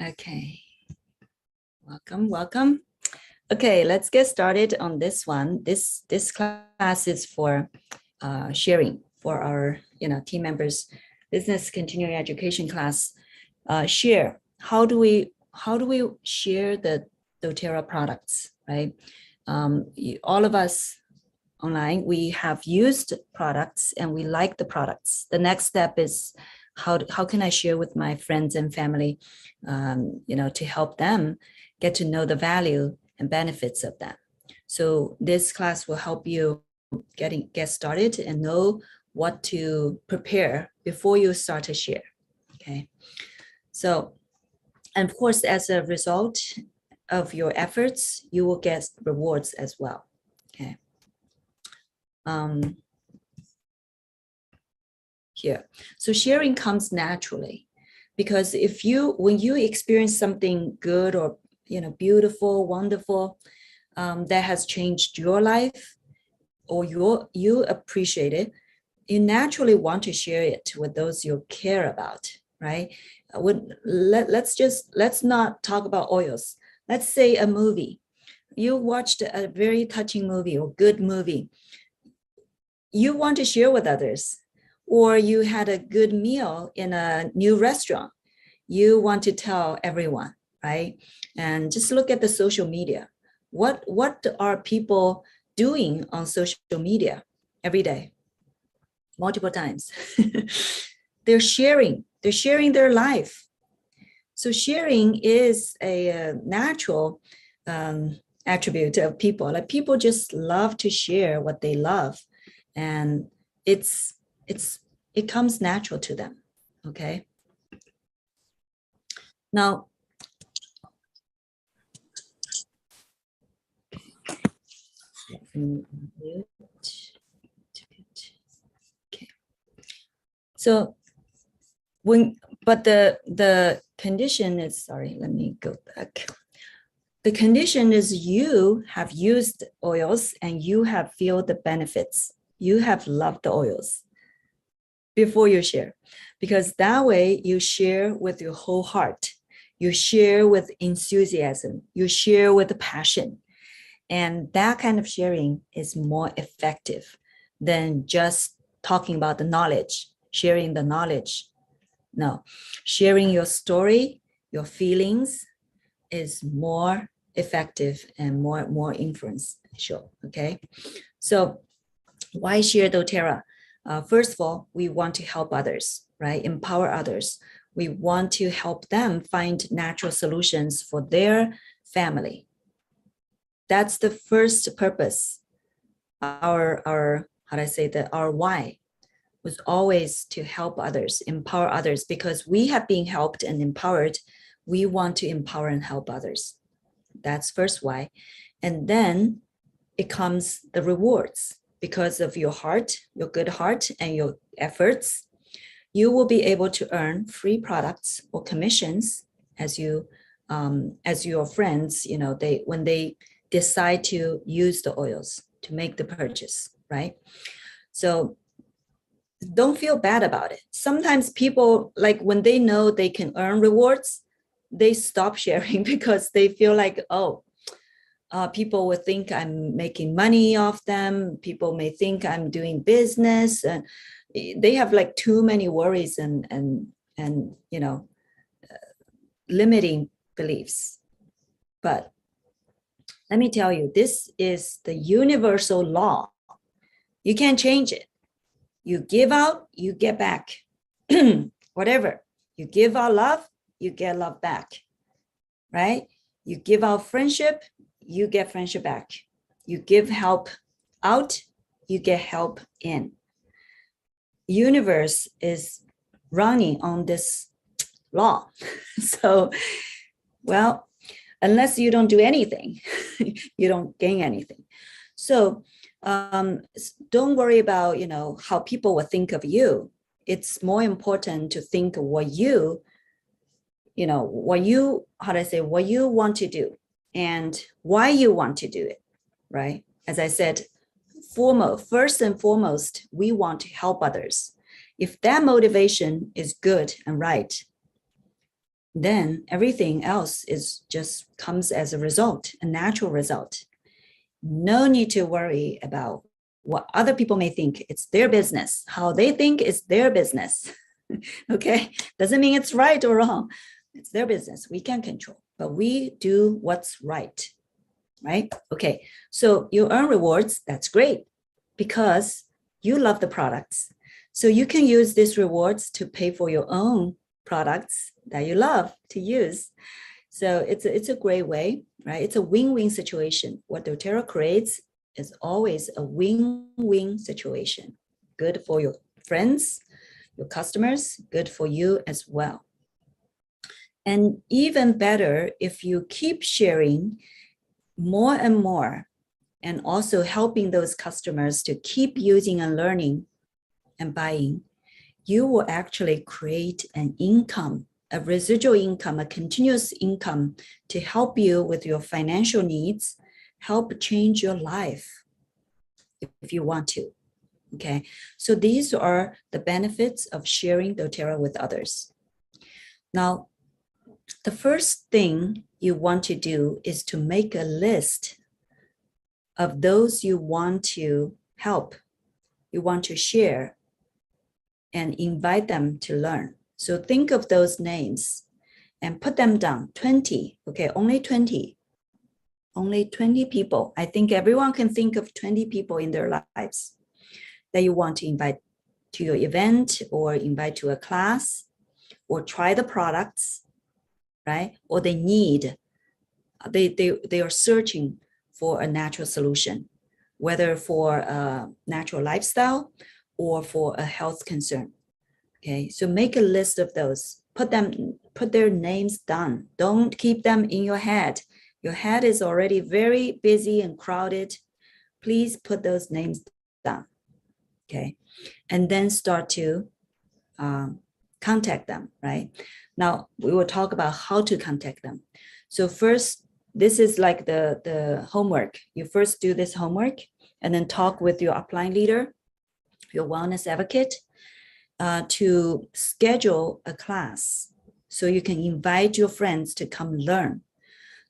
Okay, welcome. Okay, let's get started on this one. This class is for sharing for our team members, business continuing education class. Share. How do we share the doTERRA products, right? All of us online, we have used products and we like the products. The next step is how can I share with my friends and family, to help them get to know the value and benefits of that. So this class will help you get started and know what to prepare before you start to share. Okay. So, and of course, as a result of your efforts, you will get rewards as well. Okay. Here. So sharing comes naturally, because when you experience something good or beautiful, wonderful, that has changed your life, or you appreciate it, you naturally want to share it with those you care about, right? Let's not talk about oils. Let's say a movie. You watched a very touching movie or good movie. You want to share with others. Or you had a good meal in a new restaurant. You want to tell everyone, right? And just look at the social media. What are people doing on social media every day? Multiple times. They're sharing their life. So sharing is a natural attribute of people. Like, people just love to share what they love, and it comes natural to them. Okay. Now, okay. So the condition is, sorry, let me go back. The condition is you have used oils and you have felt the benefits. You have loved the oils before you share, because that way you share with your whole heart. You share with enthusiasm. You share with passion. And that kind of sharing is more effective than just talking about the knowledge, sharing the knowledge. No, sharing your story, your feelings is more effective and more influential. Okay. So why share doTERRA? First of all, we want to help others, right? Empower others. We want to help them find natural solutions for their family. That's the first purpose. Our why was always to help others, empower others, because we have been helped and empowered. We want to empower and help others. That's first why. And then it comes the rewards. Because of your heart, your good heart, and your efforts, you will be able to earn free products or commissions as your friends, when they decide to use the oils to make the purchase, right? So don't feel bad about it. Sometimes people, like, when they know they can earn rewards, they stop sharing because they feel like, people will think I'm making money off them. People may think I'm doing business, and they have like too many worries and limiting beliefs. But let me tell you, this is the universal law. You can't change it. You give out, you get back. Whatever. You give out love, you get love back, right? You give out friendship, you get friendship back. You give help out, you get help in. Universe is running on this law. So, well, unless you don't do anything, you don't gain anything. So don't worry about, how people will think of you. It's more important to think what you want to do and why you want to do it, right? As I said, first and foremost, we want to help others. If that motivation is good and right, then everything else is just comes as a result, a natural result. No need to worry about what other people may think. It's their business. How they think is their business. Okay, doesn't mean it's right or wrong. It's their business. We can't control, but we do what's right. Right? Okay, so you earn rewards. That's great because you love the products. So you can use these rewards to pay for your own products that you love to use. So it's a great way, right? It's a win-win situation. What doTERRA creates is always a win-win situation. Good for your friends, your customers, good for you as well. And even better, if you keep sharing more and more, and also helping those customers to keep using and learning and buying, you will actually create an income, a residual income, a continuous income to help you with your financial needs, help change your life if you want to. Okay, so these are the benefits of sharing doTERRA with others. Now, the first thing you want to do is to make a list of those you want to help, you want to share, and invite them to learn. So think of those names and put them down. 20, okay, only 20 people. I think everyone can think of 20 people in their lives that you want to invite to your event or invite to a class or try the products, right? Or they are searching for a natural solution, whether for a natural lifestyle or for a health concern. Okay, so make a list of those. Put their names down. Don't keep them in your head. Your head is already very busy and crowded. Please put those names down. Okay, and then start to contact them, right? Now, we will talk about how to contact them. So first, this is like the homework. You first do this homework and then talk with your upline leader, your wellness advocate, to schedule a class so you can invite your friends to come learn.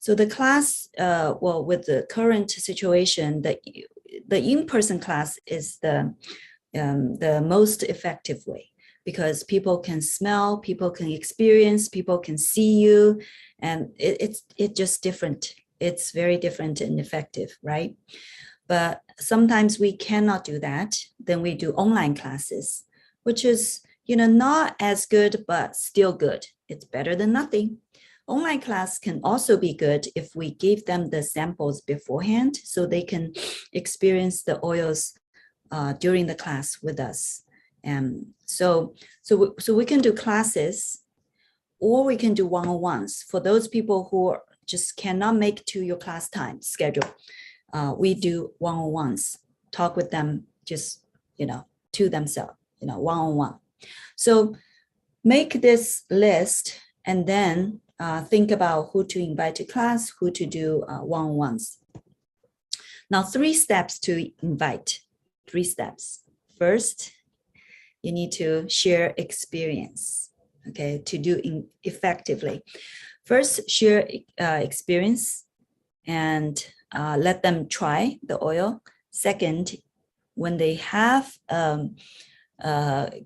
So the class, well, with the current situation, the in-person class is the most effective way because people can smell, people can experience, people can see you, and it's just different. It's very different and effective, right? But sometimes we cannot do that. Then we do online classes, which is, not as good, but still good. It's better than nothing. Online class can also be good if we give them the samples beforehand so they can experience the oils during the class with us. And so we can do classes or we can do one-on-ones for those people who just cannot make to your class time schedule. We do one-on-ones, talk with them just, to themselves, one-on-one. So make this list and then think about who to invite to class, who to do one-on-ones. Now, 3 steps to invite, 3 steps. First, you need to share experience, okay, to do effectively. First, share experience and let them try the oil. Second, when they have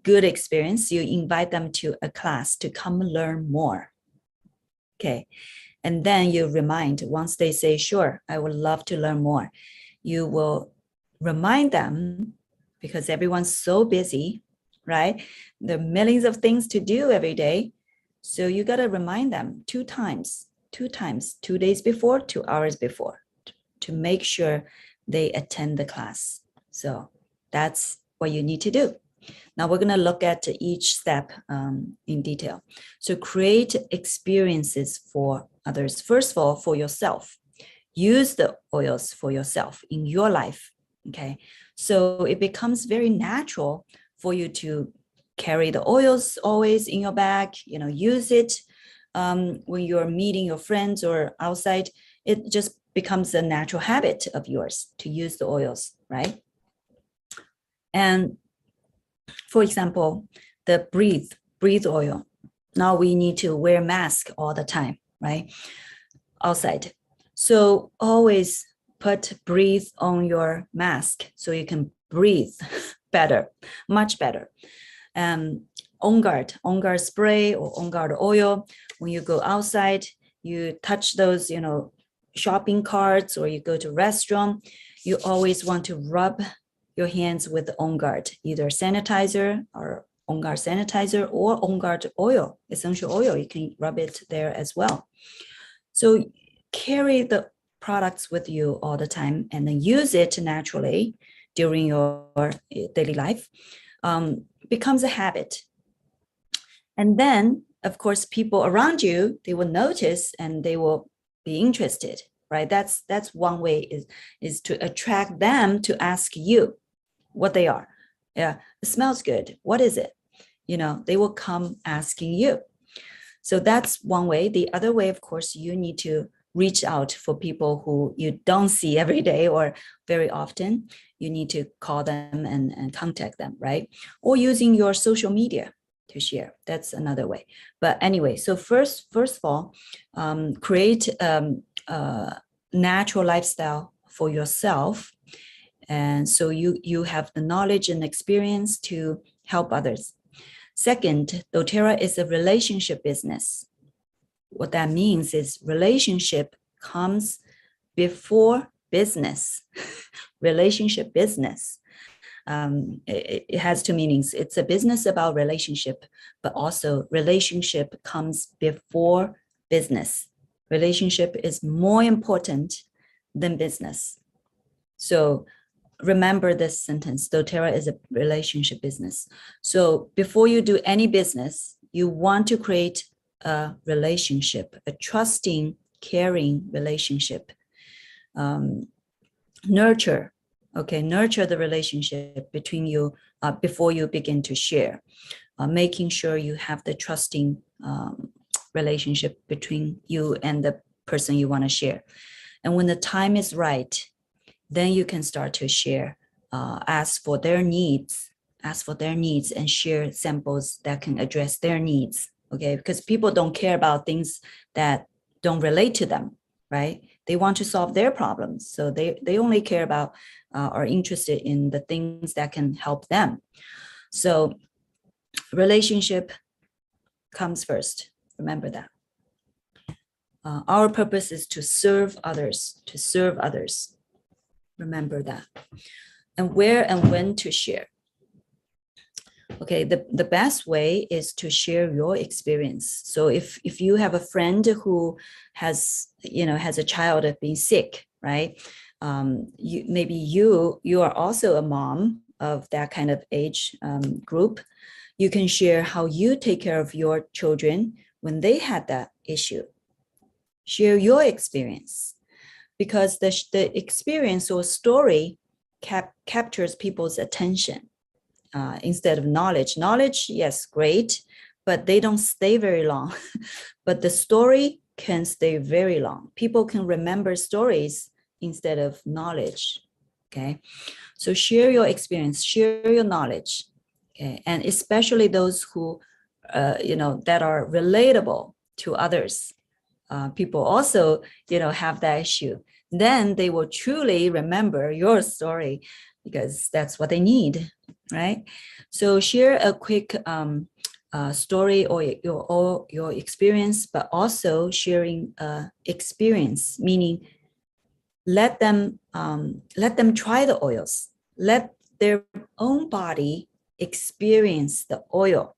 good experience, you invite them to a class to come learn more. Okay, and then you remind, once they say, sure, I would love to learn more, you will remind them because everyone's so busy, right? There are millions of things to do every day. So you got to remind them 2 times, 2 days before, 2 hours before, to make sure they attend the class. So that's what you need to do. Now we're going to look at each step in detail. So create experiences for others. First of all, for yourself. Use the oils for yourself in your life. Okay, so it becomes very natural for you to carry the oils always in your bag, use it when you're meeting your friends or outside. It just becomes a natural habit of yours to use the oils, right? And for example, the breathe oil. Now we need to wear mask all the time, right? Outside. So always breathe on your mask so you can breathe better, much better. On guard spray or on guard oil. When you go outside, you touch those, shopping carts, or you go to restaurant, you always want to rub your hands with on guard, either sanitizer or on guard sanitizer or on guard oil, essential oil. You can rub it there as well. So carry the products with you all the time and then use it naturally during your daily life. Becomes a habit. And then, of course, people around you, they will notice and they will be interested, right? That's one way is to attract them to ask you what they are. Yeah, it smells good. What is it? They will come asking you. So that's one way. The other way, of course, you need to reach out for people who you don't see every day or very often. You need to call them and contact them, right? Or using your social media to share. That's another way. But anyway, so first of all, create a natural lifestyle for yourself. And so you have the knowledge and experience to help others. Second, doTERRA is a relationship business. What that means is relationship comes before business. Relationship business. It has two meanings. It's a business about relationship, but also relationship comes before business. Relationship is more important than business. So remember this sentence, doTERRA is a relationship business. So before you do any business, you want to create a relationship, a trusting, caring relationship. Nurture the relationship between you before you begin to share, making sure you have the trusting relationship between you and the person you want to share. And when the time is right, then you can start to share, ask for their needs and share samples that can address their needs, okay? Because people don't care about things that don't relate to them, right? They want to solve their problems. So they only care about, are interested in the things that can help them. So relationship comes first. Remember that. Our purpose is to serve others, Remember that. And where and when to share. Okay, the best way is to share your experience. So if you have a friend who has a child of being sick, right? Maybe you are also a mom of that kind of age group. You can share how you take care of your children when they had that issue. Share your experience, because the experience or story captures people's attention instead of knowledge. Knowledge, yes, great, but they don't stay very long. But the story can stay very long. People can remember stories instead of knowledge, okay? So share your experience, share your knowledge, okay? And especially those who, that are relatable to others. People also, have that issue. Then they will truly remember your story, because that's what they need, right? So share a quick story or your experience, but also sharing experience, meaning let them try the oils. Let their own body experience the oil.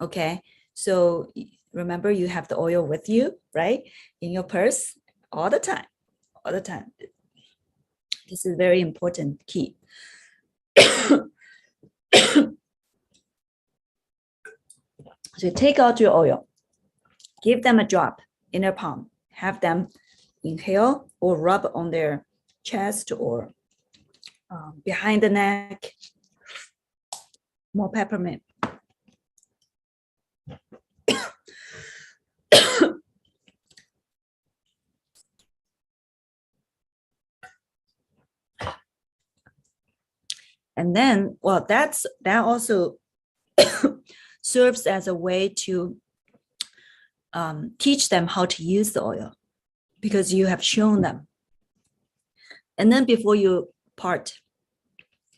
Okay, so remember, you have the oil with you, right? In your purse all the time. This is very important key. So take out your oil, give them a drop in their palm, have them inhale or rub on their chest or behind the neck. More peppermint. And then, well, that also serves as a way to teach them how to use the oil because you have shown them. And then before you part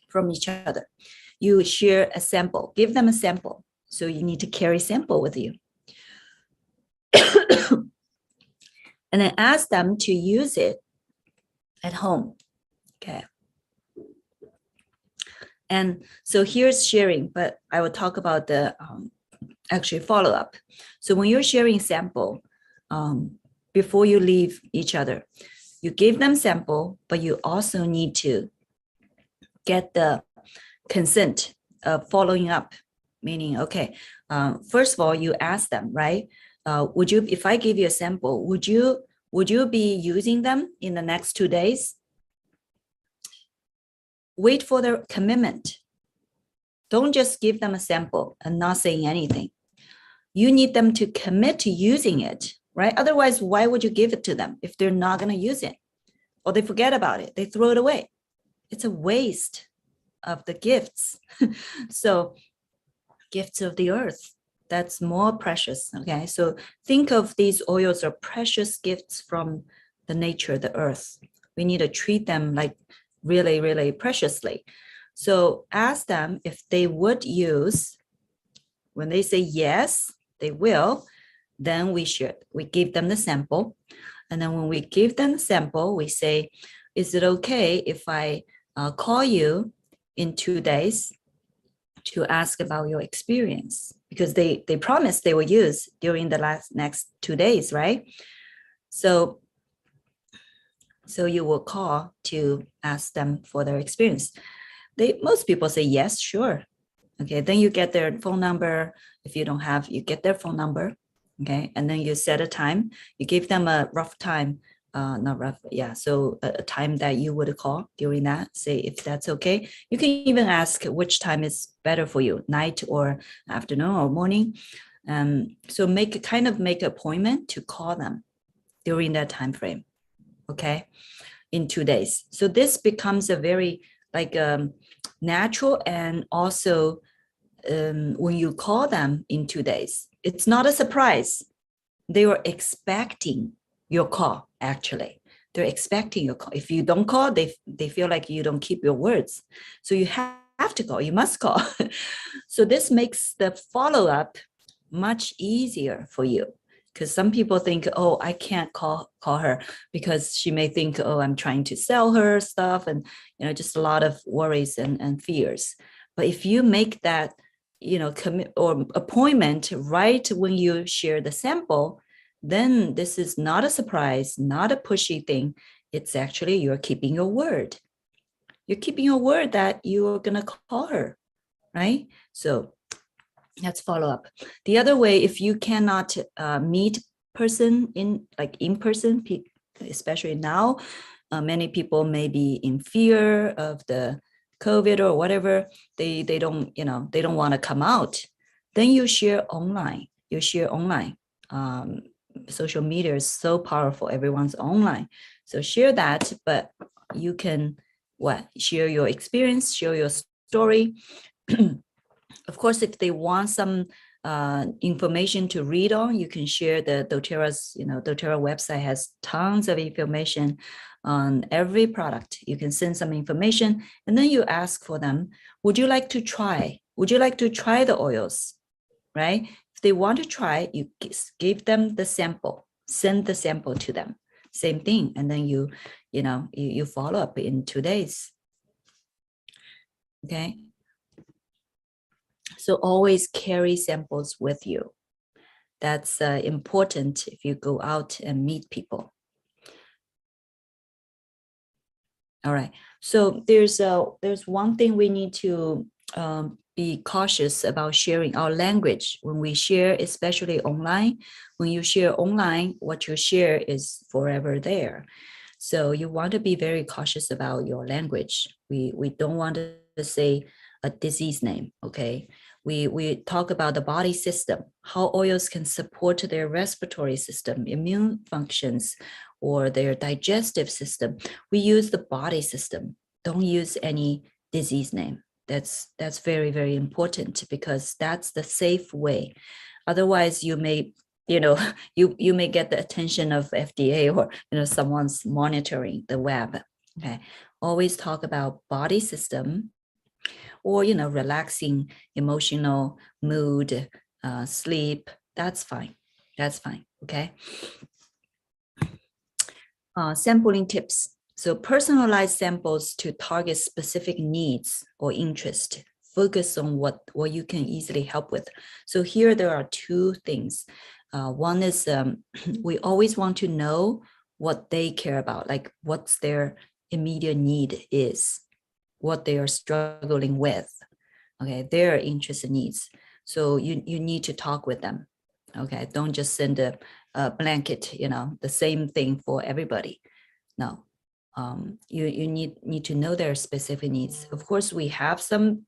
from each other, you share a sample, give them a sample. So you need to carry sample with you. And then ask them to use it at home. Okay. And so here's sharing, but I will talk about the actually follow-up. So when you're sharing sample, before you leave each other, you give them sample, but you also need to get the consent of following up, meaning, okay, first of all, you ask them, right? Would you, if I give you a sample, would you be using them in the next 2 days? Wait for their commitment. Don't just give them a sample and not saying anything. You need them to commit to using it, right? Otherwise, why would you give it to them if they're not going to use it? Or they forget about it, they throw it away. It's a waste of the gifts. So gifts of the earth, that's more precious, okay? So think of these oils are precious gifts from the nature, the earth. We need to treat them like really, really preciously. So ask them if they would use. When they say yes, they will, then we give them the sample. And then when we give them the sample, we say, is it okay if I call you in 2 days to ask about your experience? Because they promised they will use during the next 2 days, right? So you will call to ask them for their experience. Most people say yes, sure. Okay, then you get their phone number. If you don't have, you get their phone number. Okay, and then you set a time. You give them a rough time, not rough, yeah. So a time that you would call during that. Say if that's okay. You can even ask which time is better for you, night or afternoon or morning. So make an appointment to call them during that time frame. Okay, in 2 days. So this becomes a very natural, and also when you call them in 2 days, it's not a surprise. They were expecting your call, actually. They're expecting your call. If you don't call, they feel like you don't keep your words. So you have to call, you must call. So this makes the follow-up much easier for you. Because some people think, oh, I can't call her because she may think, oh, I'm trying to sell her stuff, and just a lot of worries and fears. But if you make that, commit or appointment right when you share the sample, then this is not a surprise, not a pushy thing. It's actually you're keeping your word. You're keeping your word that you are gonna call her, right? So that's follow up. The other way, if you cannot meet in person, especially now, many people may be in fear of the COVID or whatever. They don't want to come out. Then you share online. Social media is so powerful. Everyone's online. So share that, but you can share your experience, share your story. Of course, if they want some information to read on, you can share the doTERRA's, doTERRA website has tons of information on every product. You can send some information, and then you ask for them, would you like to try? Would you like to try the oils, right? If they want to try, you give them the sample, send the sample to them, same thing. And then you follow up in 2 days, okay? So always carry samples with you. That's important if you go out and meet people. All right. So there's one thing we need to be cautious about sharing our language when we share, especially online. When you share online, what you share is forever there. So you want to be very cautious about your language. We don't want to say a disease name, okay? We talk about the body system, how oils can support their respiratory system, immune functions, or their digestive system. We use the body system. Don't use any disease name, That's very, very important, because that's the safe way. Otherwise, you may, you may get the attention of FDA, or someone's monitoring the web. Okay, always talk about body system, or relaxing, emotional, mood, sleep. That's fine. That's fine. Okay. Sampling tips. So personalized samples to target specific needs or interest. Focus on what you can easily help with. So here there are two things. One is we always want to know what they care about, like what's their immediate need is, what they are struggling with, okay, their interests and needs. So you need to talk with them, okay? Don't just send a blanket, the same thing for everybody. No, you need to know their specific needs. Of course, we have some,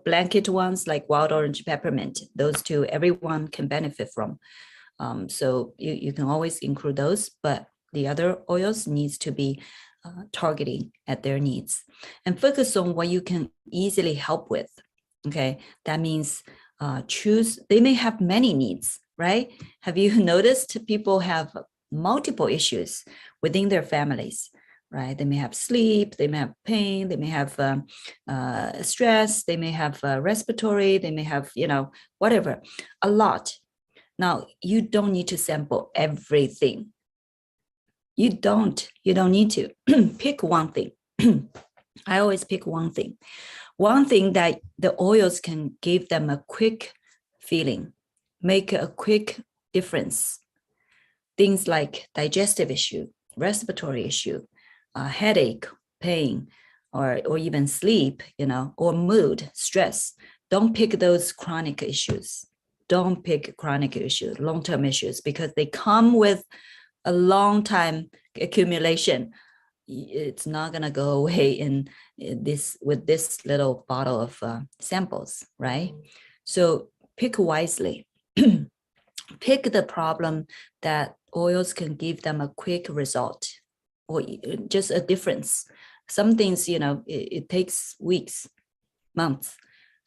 blanket ones like wild orange peppermint. Those two, everyone can benefit from. So you can always include those, but the other oils needs to be targeting at their needs, and focus on what you can easily help with. Okay, that means choose. They may have many needs, right? Have you noticed people have multiple issues within their families, right? They may have sleep, they may have pain, they may have stress, they may have respiratory, they may have, whatever, a lot. Now, you don't need to sample everything. You don't need to. Pick one thing. I always pick one thing. One thing that the oils can give them a quick feeling, make a quick difference. Things like digestive issue, respiratory issue, headache, pain, or even sleep, or mood, stress. Don't pick those chronic issues. Don't pick chronic issues, long-term issues, because they come with a long time accumulation. It's not going to go away with this little bottle of samples, right? So pick wisely. Pick the problem that oils can give them a quick result, or just a difference. Some things, it takes weeks, months,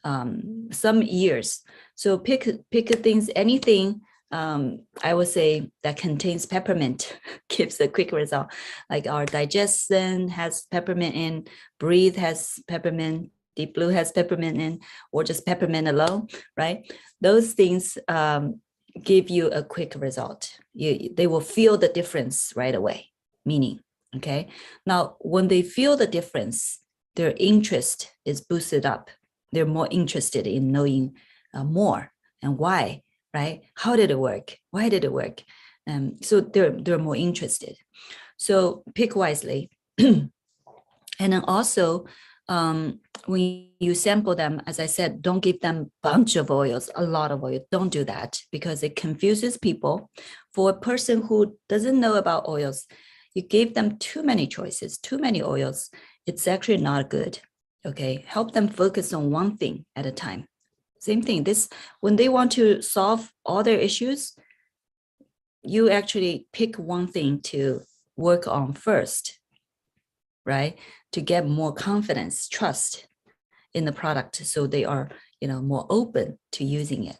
some years. So pick things, anything, I would say, that contains peppermint gives a quick result. Like our digestion has peppermint in, breathe has peppermint, deep blue has peppermint in, or just peppermint alone, right? Those things give you a quick result. They will feel the difference right away, meaning, okay? Now, when they feel the difference, their interest is boosted up. They're more interested in knowing more, and why, right? How did it work? Why did it work? So they're more interested. So pick wisely. And then also, when you sample them, as I said, don't give them a bunch of oils, a lot of oil. Don't do that, because it confuses people. For a person who doesn't know about oils, you gave them too many choices, too many oils. It's actually not good. Okay, help them focus on one thing at a time. Same thing. When they want to solve all their issues, you actually pick one thing to work on first, right? To get more confidence, trust in the product, so they are, more open to using it.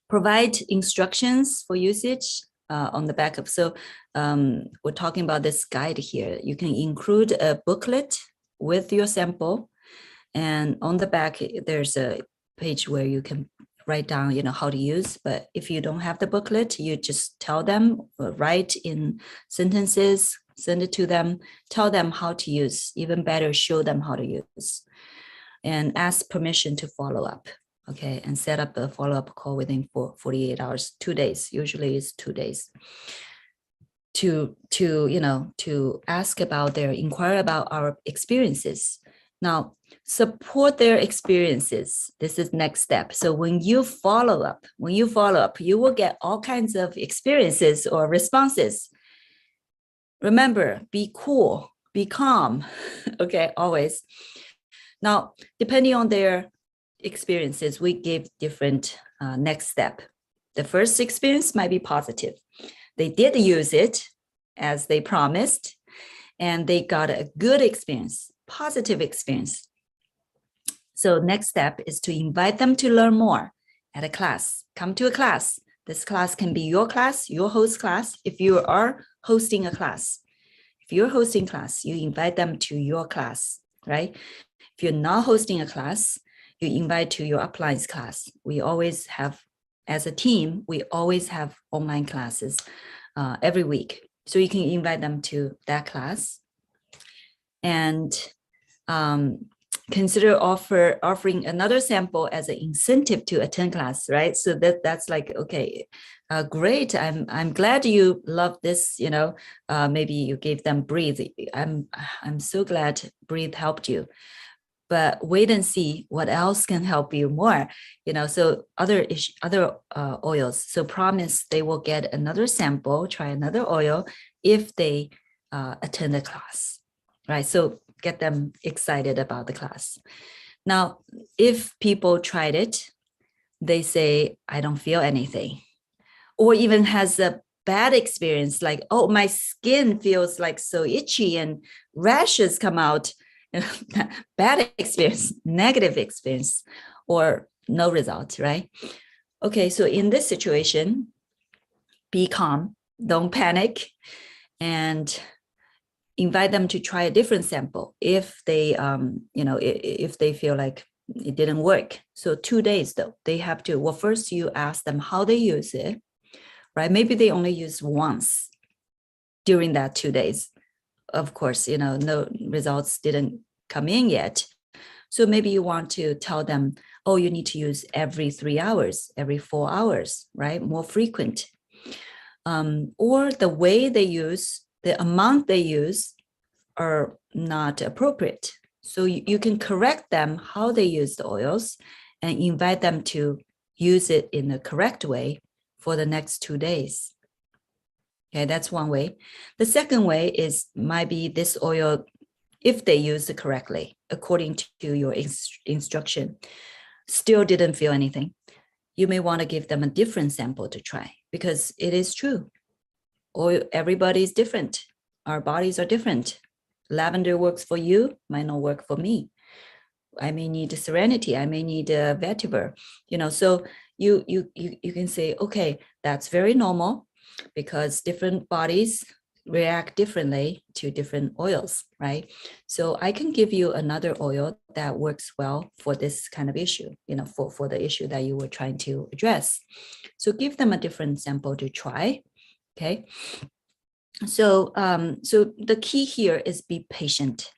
Provide instructions for usage on the backup. So we're talking about this guide here. You can include a booklet with your sample, and on the back there's a page where you can write down, how to use. But if you don't have the booklet, you just tell them, write in sentences, send it to them, tell them how to use. Even better, show them how to use, and ask permission to follow up. Okay, and set up a follow-up call within 48 hours, 2 days. Usually it's 2 days. To inquire about our experiences. Now, support their experiences. This is next step. So when you follow up, you will get all kinds of experiences or responses. Remember, be cool, be calm. Okay, always. Now, depending on their experiences, we give different next step. The first experience might be positive. They did use it as they promised, and they got a good experience, positive experience. So next step is to invite them to learn more at a class. Come to a class. This class can be your class, your host class. If you are hosting a class, if you're hosting class, you invite them to your class, right? If you're not hosting a class, you invite to your uplines class. We always have, as a team, we always have online classes every week. So you can invite them to that class. And consider offering another sample as an incentive to attend class, right? So that's like, okay, great. I'm glad you love this. Maybe you gave them Breathe. I'm so glad Breathe helped you. But wait and see what else can help you more. So other oils. So promise they will get another sample, try another oil if they attend the class, right? So get them excited about the class. Now, if people tried it, they say, I don't feel anything, or even has a bad experience, like, oh, my skin feels like so itchy and rashes come out. Bad experience, negative experience, or no result, right? Okay, so in this situation, be calm, don't panic, and invite them to try a different sample if they, if they feel like it didn't work. So 2 days though, they have to, well, first you ask them how they use it, right? Maybe they only use once during that 2 days. Of course, no results didn't come in yet. So maybe you want to tell them, oh, you need to use every 3 hours, every 4 hours, right? More frequent. Or the way they use, the amount they use are not appropriate. So you can correct them how they use the oils and invite them to use it in the correct way for the next 2 days. Okay, that's one way. The second way is might be this oil, if they use it correctly, according to your instruction, still didn't feel anything. You may want to give them a different sample to try, because it is true. Everybody is different. Our bodies are different. Lavender works for you, might not work for me. I may need serenity. I may need a vetiver. So you can say, okay, that's very normal, because different bodies react differently to different oils, right? So I can give you another oil that works well for this kind of issue, for the issue that you were trying to address. So give them a different sample to try, okay? So the key here is be patient,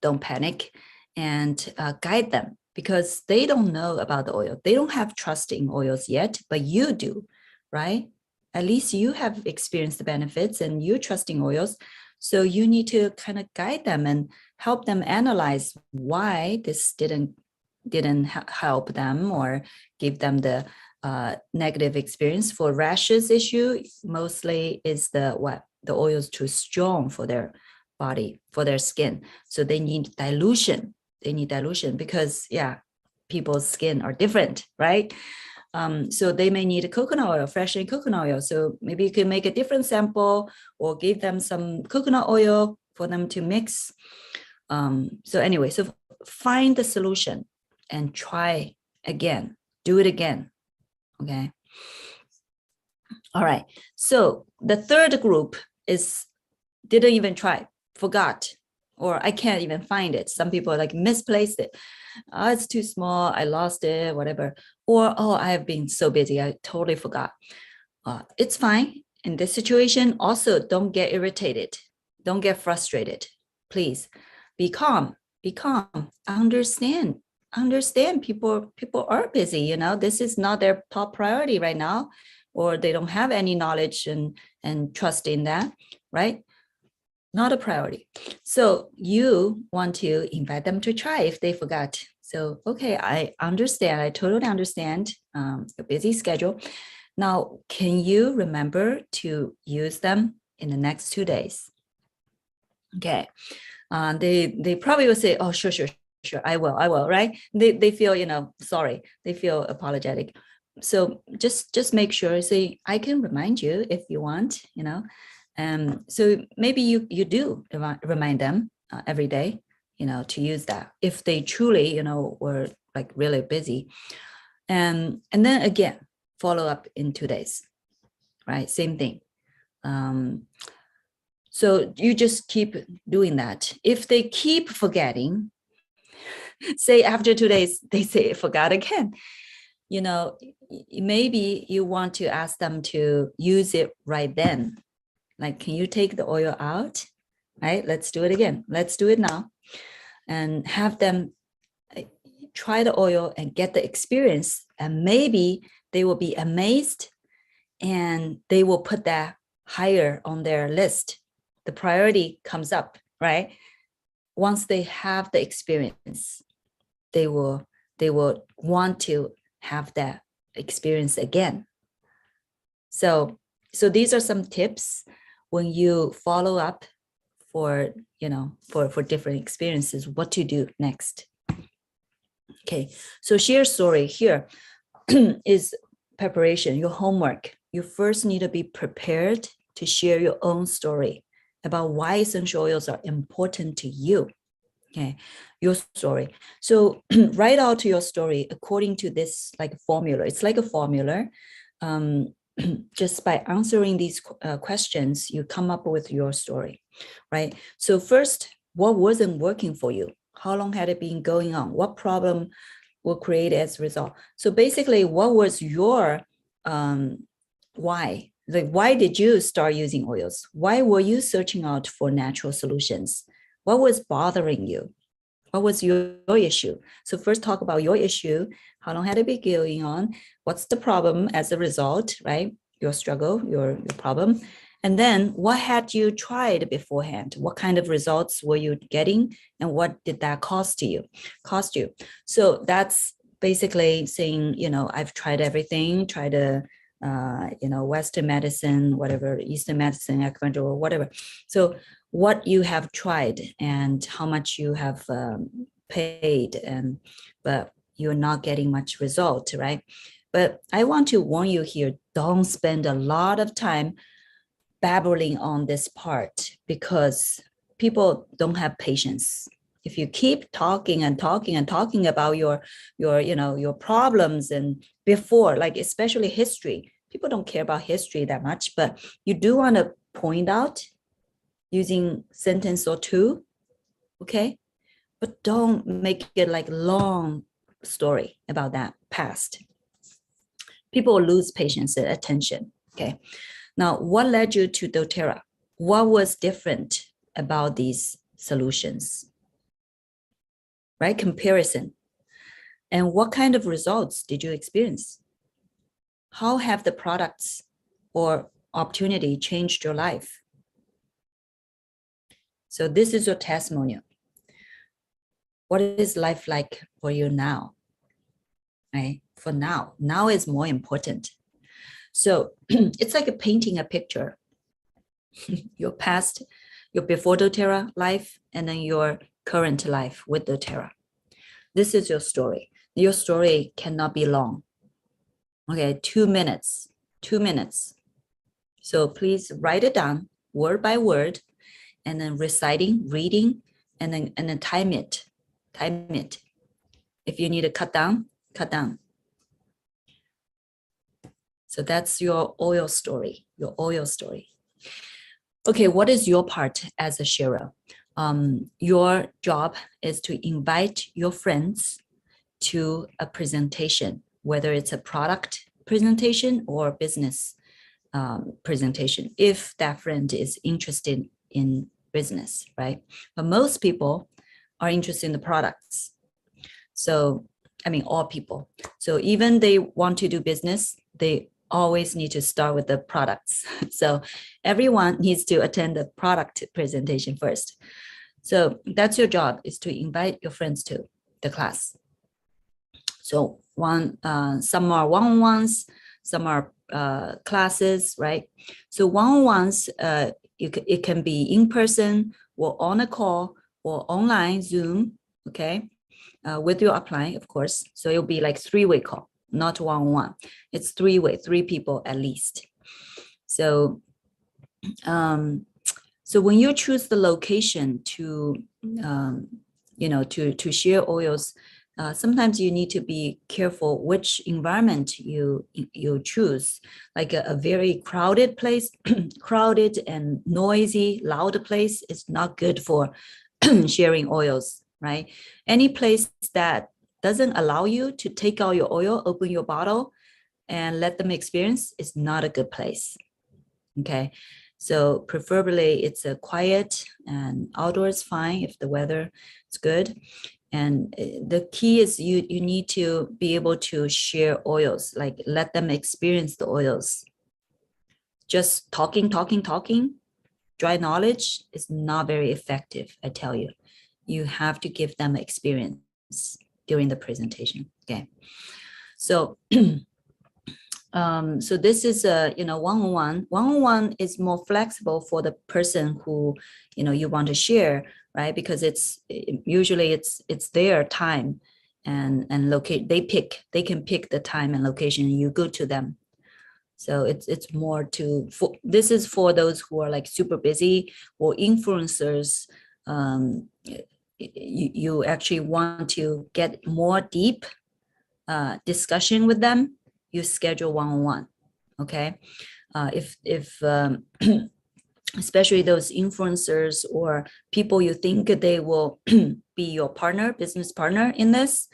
don't panic, and guide them, because they don't know about the oil. They don't have trust in oils yet, but you do, right? At least you have experienced the benefits and you're trusting oils. So you need to kind of guide them and help them analyze why this didn't help them or give them the negative experience. For rashes issue, mostly is the oil is too strong for their body, for their skin. So they need dilution. Because people's skin are different, right? So they may need a coconut oil, fresh coconut oil. So maybe you can make a different sample or give them some coconut oil for them to mix. So anyway, so find the solution and try again, do it again, okay? All right, so the third group is didn't even try, forgot, or I can't even find it. Some people like misplaced it. Oh, it's too small, I lost it, whatever. Or, oh, I have been so busy, I totally forgot. It's fine. In this situation, also don't get irritated. Don't get frustrated. Please be calm, understand people are busy, this is not their top priority right now, or they don't have any knowledge and trust in that, right? Not a priority. So you want to invite them to try if they forgot. So, okay, I understand. I totally understand your busy schedule. Now, can you remember to use them in the next 2 days? Okay. They probably will say, oh, sure, I will, right? They feel, sorry. They feel apologetic. So just make sure, say, I can remind you if you want, so maybe you do remind them every day. to use that if they truly, were like really busy. And then again, follow up in 2 days, right? Same thing. So you just keep doing that. If they keep forgetting, say after 2 days, they say forgot again, maybe you want to ask them to use it right then. Like, can you take the oil out? Right? Let's do it again. Let's do it now. And have them try the oil and get the experience. And maybe they will be amazed and they will put that higher on their list. The priority comes up, right? Once they have the experience, they will want to have that experience again. So these are some tips when you follow up for different experiences, what to do next. Okay, so share story here is preparation, your homework. You first need to be prepared to share your own story about why essential oils are important to you. Okay, your story. So write out your story according to this like formula. It's like a formula. Just by answering these questions, you come up with your story, right? So first, what wasn't working for you? How long had it been going on? What problem will create as a result? So basically, what was your why? Like, why did you start using oils? Why were you searching out for natural solutions? What was bothering you? What was your issue? So first talk about your issue. How long had it been going on? What's the problem as a result, right? Your struggle, your problem. And then what had you tried beforehand? What kind of results were you getting? And what did that cost you? So that's basically saying, I've tried everything, tried a Western medicine, whatever, Eastern medicine, acupuncture, or whatever. So what you have tried and how much you have paid, but you're not getting much result, right? But I want to warn you here, don't spend a lot of time babbling on this part because people don't have patience. If you keep talking and talking and talking about your problems and before, like especially history, people don't care about history that much, but you do want to point out using sentence or two, okay? But don't make it like long story about that past. People will lose patience and attention, okay? Now, what led you to doTERRA? What was different about these solutions, right? Comparison. And what kind of results did you experience? How have the products or opportunity changed your life? So this is your testimonial. What is life like for you now? Right? For now is more important. So it's like painting a picture. Your past, your before doTERRA life, and then your current life with doTERRA. This is your story. Your story cannot be long. Okay, 2 minutes. So please write it down word by word, and then reciting, reading, and then time it. If you need to cut down. So that's your oil story. Okay, what is your part as a sharer? Your job is to invite your friends to a presentation, whether it's a product presentation or business presentation, if that friend is interested in business, right? But most people are interested in the products. So, all people. So even they want to do business, they always need to start with the products. So everyone needs to attend the product presentation first. So that's your job, is to invite your friends to the class. So some are one-on-ones, some are classes, right? So one-on-ones, it can be in person or on a call or online Zoom, okay? With your upline, of course. So it'll be like 3-way call, not one-on-one. It's 3-way, 3 people at least. So, so when you choose the location to to share oils, sometimes you need to be careful which environment you choose. Like a very crowded place, crowded and noisy, loud place is not good for sharing oils, right? Any place that doesn't allow you to take out your oil, open your bottle, and let them experience is not a good place. Okay. So preferably it's a quiet and outdoors fine if the weather is good. And the key is you need to be able to share oils, like let them experience the oils. Just talking, dry knowledge is not very effective, I tell you. You have to give them experience during the presentation. Okay. So so this is a one-on-one. One-on-one is more flexible for the person who you want to share, right? Because usually it's their time and locate. They can pick the time and location, and you go to them. So it's more this is for those who are like super busy or influencers. You actually want to get more deep discussion with them. You schedule one-on-one. Okay. If especially those influencers or people you think they will be your business partner in this,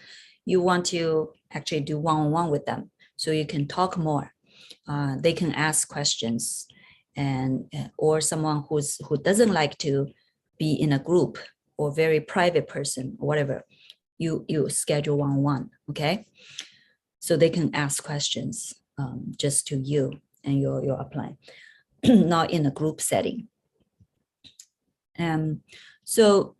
you want to actually do one-on-one with them so you can talk more. They can ask questions, or someone who doesn't like to be in a group, or very private person or whatever, you schedule one-on-one. Okay. So they can ask questions just to you and your upline, not in a group setting. So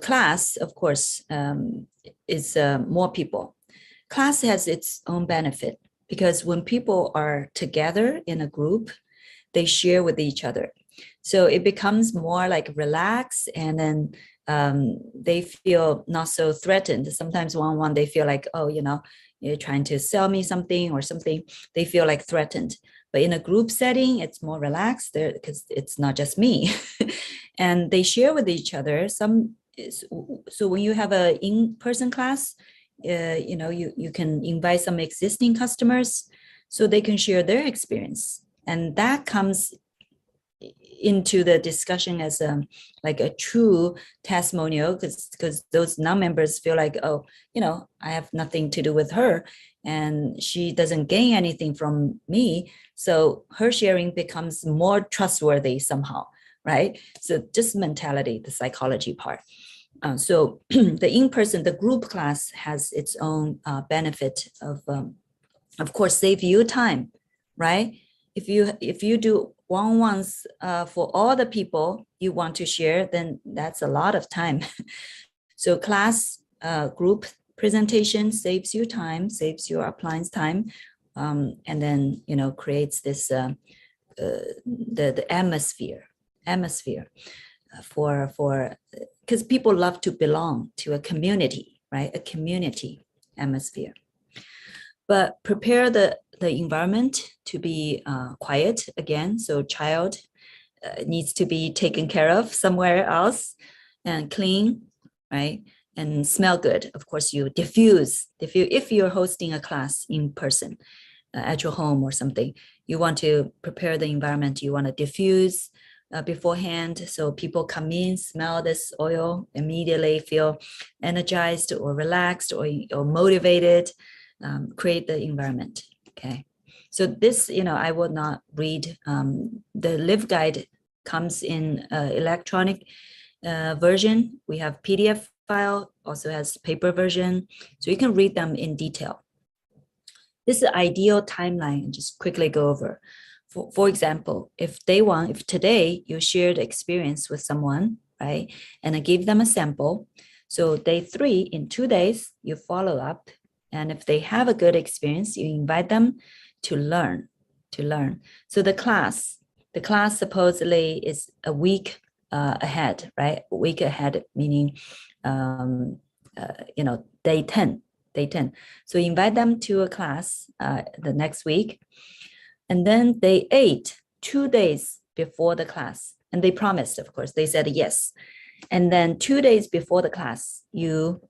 class, of course, is more people. Class has its own benefit because when people are together in a group, they share with each other. So it becomes more like relaxed, and then they feel not so threatened. Sometimes one-on-one, they feel like, oh, you're trying to sell me something or something. They feel like threatened. But in a group setting, it's more relaxed because it's not just me. And they share with each other. So when you have an in-person class, you can invite some existing customers so they can share their experience. And that comes into the discussion as like a true testimonial, because those non-members feel like, oh, I have nothing to do with her and she doesn't gain anything from me, so her sharing becomes more trustworthy somehow, right? So just mentality, the psychology part. So the in-person, the group class has its own benefit of course, save you time, right? If you do one-on-ones for all the people you want to share, then that's a lot of time. So class group presentation saves you time, saves your appliance time, and then creates this the atmosphere for because people love to belong to a community, right? A community atmosphere. But prepare the environment to be quiet again. So child needs to be taken care of somewhere else, and clean, right? And smell good. Of course, you diffuse. If you're hosting a class in person at your home or something, you want to prepare the environment. You want to diffuse beforehand, so people come in, smell this oil, immediately feel energized or relaxed or motivated. Create the environment. Okay. So this, I will not read. The Live Guide comes in electronic version. We have PDF file, also has paper version. So you can read them in detail. This is the ideal timeline, just quickly go over. For example, if today you shared experience with someone, right? And I give them a sample. So day 3, in 2 days, you follow up. And if they have a good experience, you invite them to learn. So the class supposedly is a week ahead, right? A week ahead, meaning, day 10. So invite them to a class the next week. And then day 8, 2 days before the class. And they promised, of course, they said yes. And then 2 days before the class, you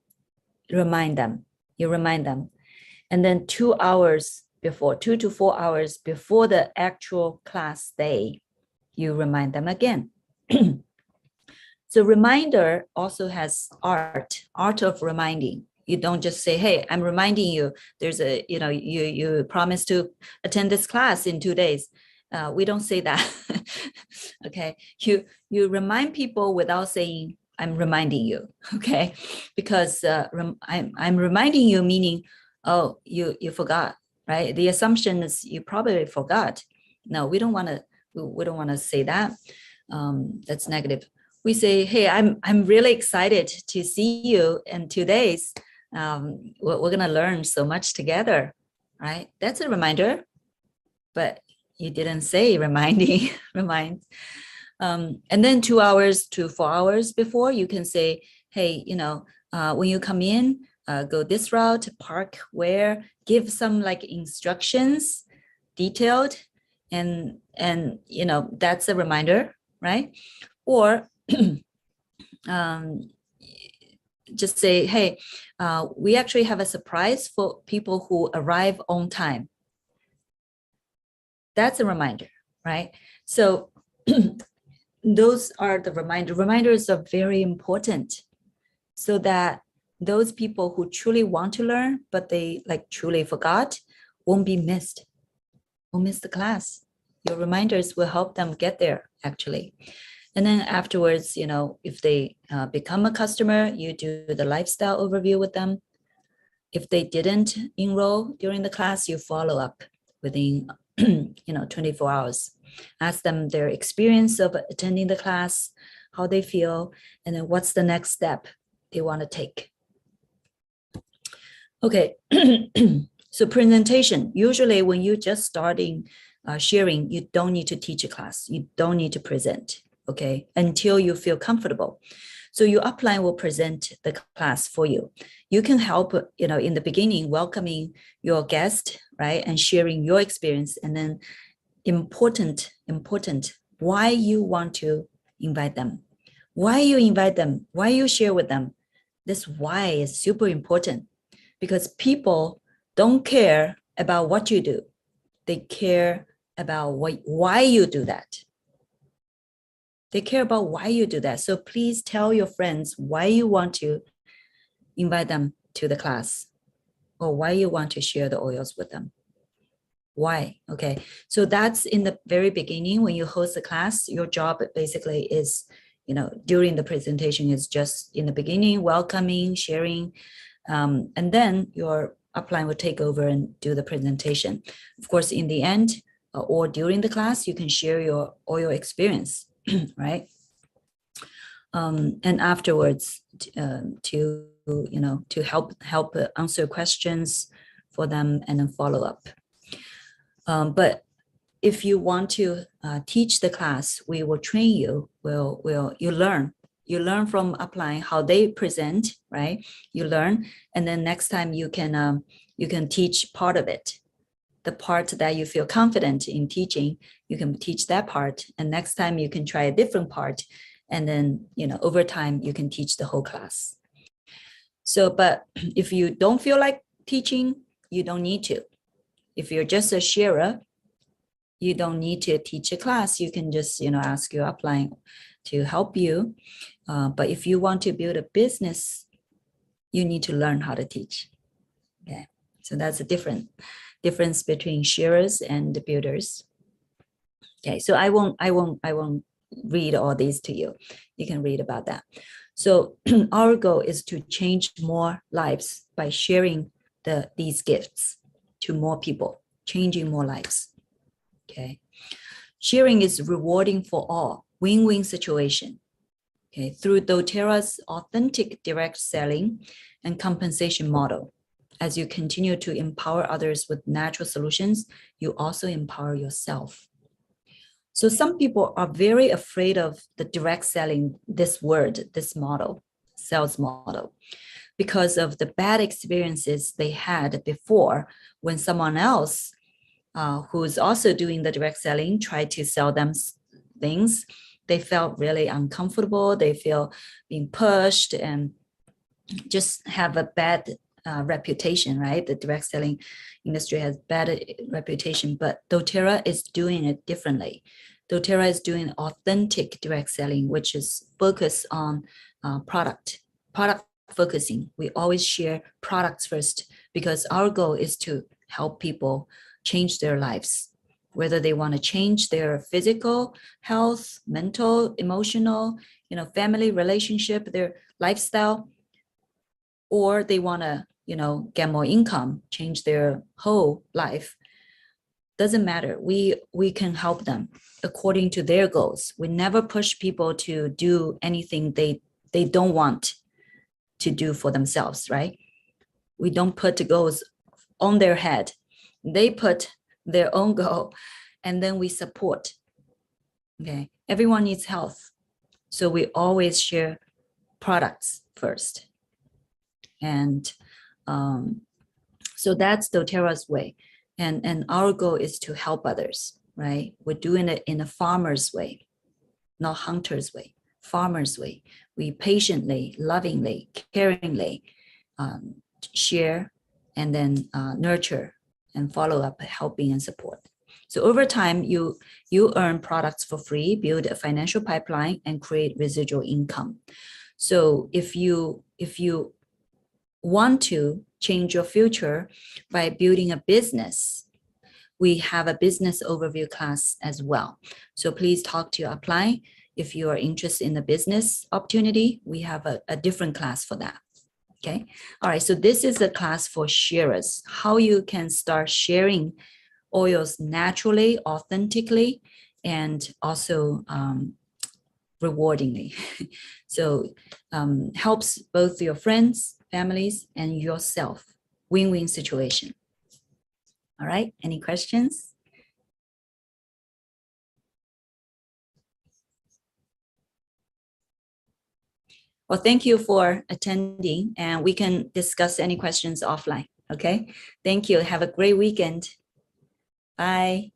remind them. And then 2 hours before, 2 to 4 hours before the actual class day, you remind them again. So reminder also has art of reminding. You don't just say, hey, I'm reminding you, there's a, you promised to attend this class in 2 days. We don't say that. Okay. You remind people without saying, I'm reminding you. Okay. Because I'm reminding you, meaning, oh, you forgot, right? The assumption is you probably forgot. No, we don't want to say that. That's negative. We say, hey, I'm really excited to see you in 2 days. We're going to learn so much together, right? That's a reminder, but you didn't say reminding, remind. And then 2 hours to 4 hours before, you can say, hey, when you come in, go this route, park where, give some like instructions, detailed, and that's a reminder, right? Or just say, hey, we actually have a surprise for people who arrive on time. That's a reminder, right? So those are the reminders. Reminders are very important so that those people who truly want to learn, but they like truly forgot, won't be missed, won't miss the class. Your reminders will help them get there, actually. And then afterwards, if they become a customer, you do the lifestyle overview with them. If they didn't enroll during the class, you follow up within 24 hours. Ask them their experience of attending the class, how they feel, and then what's the next step they want to take. Okay, so presentation. Usually when you're just starting sharing, you don't need to teach a class. You don't need to present, okay, until you feel comfortable. So your upline will present the class for you. You can help, in the beginning, welcoming your guest, right, and sharing your experience. And then important, why you want to invite them, why you invite them, why you share with them. This why is super important because people don't care about what you do. They care about why you do that. They care about why you do that. So please tell your friends why you want to invite them to the class or why you want to share the oils with them. Why? Okay. So that's in the very beginning when you host a class, your job basically is, during the presentation is just in the beginning, welcoming, sharing, and then your upline will take over and do the presentation. Of course, in the end or during the class, you can share your oil experience, right? And afterwards, to help answer questions for them and then follow up. But if you want to teach the class, we will train you. You learn from upline how they present, right? You learn, and then next time you can teach part of it. The part that you feel confident in teaching, you can teach that part, and next time you can try a different part, and then over time you can teach the whole class. So, but if you don't feel like teaching, you don't need to. If you're just a sharer, you don't need to teach a class. You can just, ask your upline to help you. But if you want to build a business, you need to learn how to teach. Okay, so that's a difference between sharers and the builders. Okay, so I won't read all these to you. You can read about that. So our goal is to change more lives by sharing these gifts to more people, changing more lives. Okay. Sharing is rewarding for all, win-win situation. Okay. Through doTERRA's authentic direct selling and compensation model, as you continue to empower others with natural solutions, you also empower yourself. So some people are very afraid of the direct selling, this model, sales model, because of the bad experiences they had before when someone else who's also doing the direct selling tried to sell them things they felt really uncomfortable. They feel being pushed and just have a bad reputation, right? The direct selling industry has bad reputation, but doTERRA is doing it differently. doTERRA is doing authentic direct selling, which is focused on product focusing. We always share products first because our goal is to help people change their lives, whether they want to change their physical health, mental, emotional, family relationship, their lifestyle, or they want to, get more income, change their whole life. Doesn't matter. We can help them according to their goals. We never push people to do anything they don't want to do for themselves, right? We don't put the goals on their head. They put their own goal, and then we support. Okay, everyone needs health, so we always share products first, and so that's doTERRA's way, and our goal is to help others, right? We're doing it in a farmer's way, not hunter's way. Farmer's way. We patiently, lovingly, caringly share and then nurture and follow up, helping and support. So over time, you earn products for free, build a financial pipeline, and create residual income. So if you want to change your future by building a business, we have a business overview class as well. So please talk to your upline. If you are interested in the business opportunity, we have a different class for that. Okay. All right. So this is a class for sharers, how you can start sharing oils naturally, authentically, and also rewardingly. So helps both your friends, families, and yourself. Win-win situation. All right. Any questions? Well, thank you for attending, and we can discuss any questions offline. Okay. Thank you. Have a great weekend. Bye.